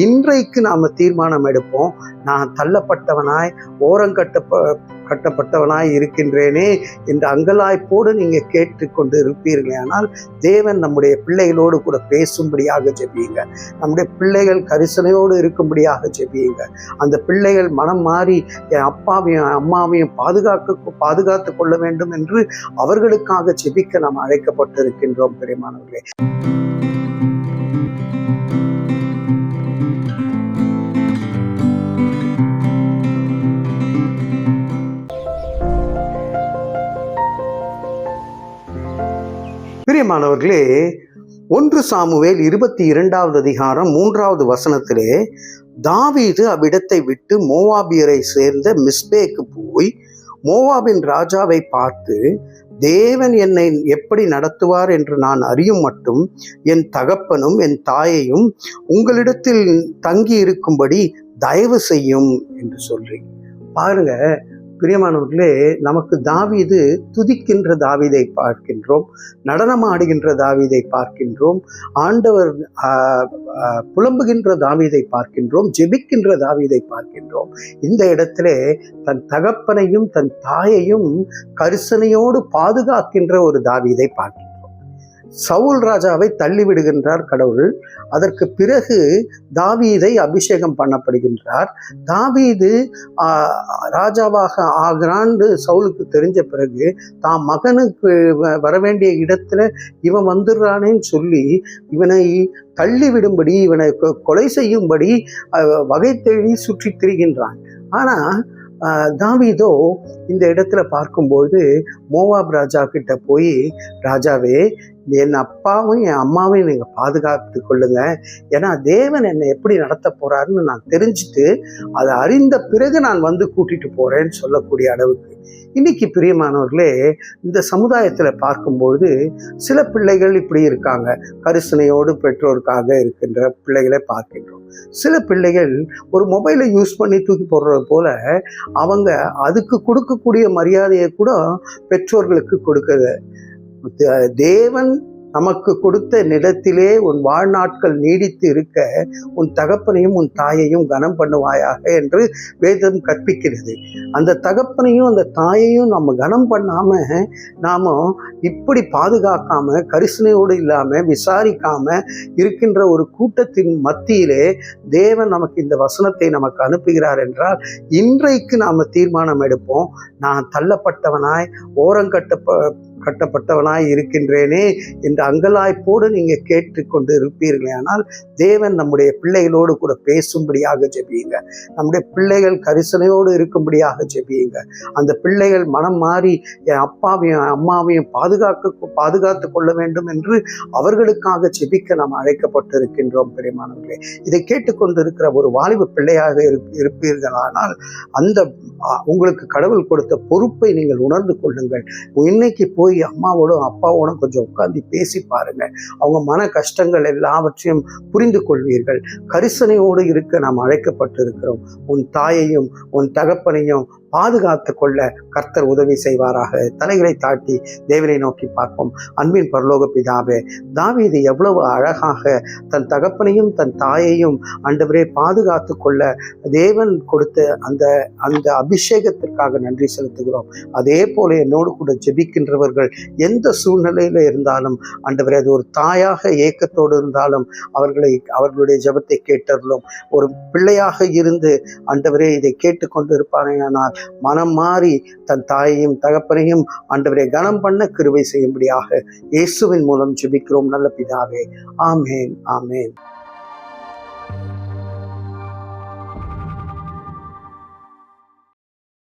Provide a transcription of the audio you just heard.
இன்றைக்கு நாம் தீர்மானம் எடுப்போம், நான் தள்ளப்பட்டவனாய் கட்டப்பட்டவனாய் இருக்கின்றேனே என்று அங்கலாய்ப்போடு நீங்கள் கேட்டுக்கொண்டு இருப்பீர்களே ஆனால் தேவன் நம்முடைய பிள்ளைகளோடு கூட பேசும்படியாக ஜெபியுங்க. நம்முடைய பிள்ளைகள் கரிசனையோடு இருக்கும்படியாக ஜெபியுங்க. அந்த பிள்ளைகள் மனம் மாறி என் அப்பாவையும் அம்மாவையும் பாதுகாத்து கொள்ள வேண்டும் என்று அவர்களுக்காக ஜெபிக்க நாம் அழைக்கப்பட்டிருக்கின்றோம். பிரியமானவர்களே, பிரியமானவர்களே, 1 சாமுவேல் 22வது அதிகாரம் 3வது வசனத்திலே தாவீது அவ்விடத்தை விட்டு மோவாபியரை சேர்ந்த மிஸ்பேக்கு போய் மோவாபின் ராஜாவை பார்த்து, தேவன் என்னை எப்படி நடத்துவார் என்று நான் அறியும் மட்டும் என் தகப்பனும் என் தாயையும் உங்களிடத்தில் தங்கி இருக்கும்படி தயவு செய்யும் என்று சொல்லி பாருங்க. பிரியமானவர்களே, நமக்கு தாவீது துதிக்கின்ற தாவீதை பார்க்கின்றோம், நடனமாடுகின்ற தாவீதை பார்க்கின்றோம், ஆண்டவர் புலம்புகின்ற தாவீதை பார்க்கின்றோம், ஜெபிக்கின்ற தாவீதை பார்க்கின்றோம். இந்த இடத்திலே தன் தகப்பனையும் தன் தாயையும் கரிசனையோடு பாதுகாக்கின்ற ஒரு தாவீதை பார்க்கின்றோம். சவுல் ராஜாவை தள்ளிவிடுகின்றார் கடவுள். அதற்கு பிறகு தாவீதை அபிஷேகம் பண்ணப்படுகின்றார். தாவீது ராஜாவாக ஆகிறான்னு சவுலுக்கு தெரிஞ்ச பிறகு தாம் மகனுக்கு வரவேண்டிய இடத்துல இவன் வந்துடுறானேன்னு சொல்லி இவனை தள்ளிவிடும்படி, இவனை கொலை செய்யும்படி வகை தேடி சுற்றி திரிகின்றான். ஆனால் தாவீதோ இந்த இடத்துல பார்க்கும்போது மோவாப் ராஜா கிட்ட போய், ராஜாவே, என் அப்பாவும் என் அம்மாவையும் நீங்கள் பாதுகாத்து கொள்ளுங்க, ஏன்னா தேவன் என்னை எப்படி நடத்த போறாருன்னு நான் தெரிஞ்சுட்டு அதை அறிந்த பிறகு நான் வந்து கூட்டிட்டு போறேன்னு சொல்லக்கூடிய அளவுக்கு. இன்னைக்கு பிரியமானவர்களே, இந்த சமுதாயத்தில் பார்க்கும்போது சில பிள்ளைகள் இப்படி இருக்காங்க, கரிசனையோடு பெற்றோருக்காக இருக்கின்ற பிள்ளைகளை பார்க்கின்றோம். சில பிள்ளைகள் ஒரு மொபைலை யூஸ் பண்ணி தூக்கி போடுறது போல அவங்க அதுக்கு கொடுக்கக்கூடிய மரியாதையை கூட பெற்றோர்களுக்கு கொடுக்குது. தேவன் நமக்கு கொடுத்த நிலத்திலே உன் வாழ்நாட்கள் நீடித்து இருக்க உன் தகப்பனையும் உன் தாயையும் கனம் பண்ணுவாயாக என்று வேதம் கற்பிக்கிறது. அந்த தகப்பனையும் அந்த தாயையும் நம்ம கனம் பண்ணாம நாம இப்படி பாதுகாக்காம கரிசனையோடு இல்லாம விசாரிக்காம இருக்கின்ற ஒரு கூட்டத்தின் மத்தியிலே தேவன் நமக்கு இந்த வசனத்தை நமக்கு அனுப்புகிறார் என்றால் இன்றைக்கு நாம தீர்மானம் எடுப்போம், நான் தள்ளப்பட்டவனாய் கட்டப்பட்டவனாய் இருக்கின்றேனே என்று அங்கலாய்ப்போடு நீங்கள் கேட்டுக்கொண்டு இருப்பீர்களே ஆனால் தேவன் நம்முடைய பிள்ளைகளோடு கூட பேசும்படியாக ஜெபியுங்க. நம்முடைய பிள்ளைகள் கரிசனையோடு இருக்கும்படியாக ஜெபியுங்க. அந்த பிள்ளைகள் மனம் மாறி என் அப்பாவையும் அம்மாவையும் பாதுகாத்து கொள்ள வேண்டும் என்று அவர்களுக்காக ஜெபிக்க நாம் அழைக்கப்பட்டிருக்கின்றோம். பிரியமானவர்களே, இதை கேட்டுக்கொண்டு இருக்கிற ஒரு வாலிப பிள்ளையாக இருப்பீர்களானால் அந்த உங்களுக்கு கடவுள் கொடுத்த பொறுப்பை நீங்கள் உணர்ந்து கொள்ளுங்கள். இன்னைக்கு போய் அம்மாவோடும் அப்பாவோடும் கொஞ்சம் உட்கார்ந்து பேசி பாருங்க. அவங்க மன கஷ்டங்கள் எல்லாவற்றையும் புரிந்து கொள்வீர்கள். கரிசனையோடு இருக்க நாம் அழைக்கப்பட்டிருக்கிறோம். உன் தாயையும் உன் தகப்பனையும் பாதுகாத்து கொள்ள கர்த்தர் உதவி செய்வாராக. தலைகளை தாட்டி தேவனை நோக்கி பார்ப்போம். அன்பின் பரலோக பிதாவே, தாவீது எவ்வளவு அழகாக தன் தகப்பனையும் தன் தாயையும் ஆண்டவரே பாதுகாத்து கொள்ள தேவன் கொடுத்த அந்த அபிஷேகத்திற்காக நன்றி செலுத்துகிறோம். அதே போல என்னோடு கூட ஜெபிக்கின்றவர்கள் எந்த சூழ்நிலையில இருந்தாலும் ஆண்டவரே, அது ஒரு தாயாக ஏக்கத்தோடு இருந்தாலும் அவர்களுடைய ஜெபத்தை கேட்டருளும். ஒரு பிள்ளையாக இருந்து ஆண்டவரே இதை கேட்டுக்கொண்டு இருப்பார்கள் மனம் மாறி தன் தாயையும் தகப்பனையும் ஆண்டவரை கனம் பண்ண கிருபை செய்யும்படியாக இயேசுவின் மூலம் ஜெபிக்கிறோம் நல்ல பிதாவே. ஆமேன், ஆமேன்.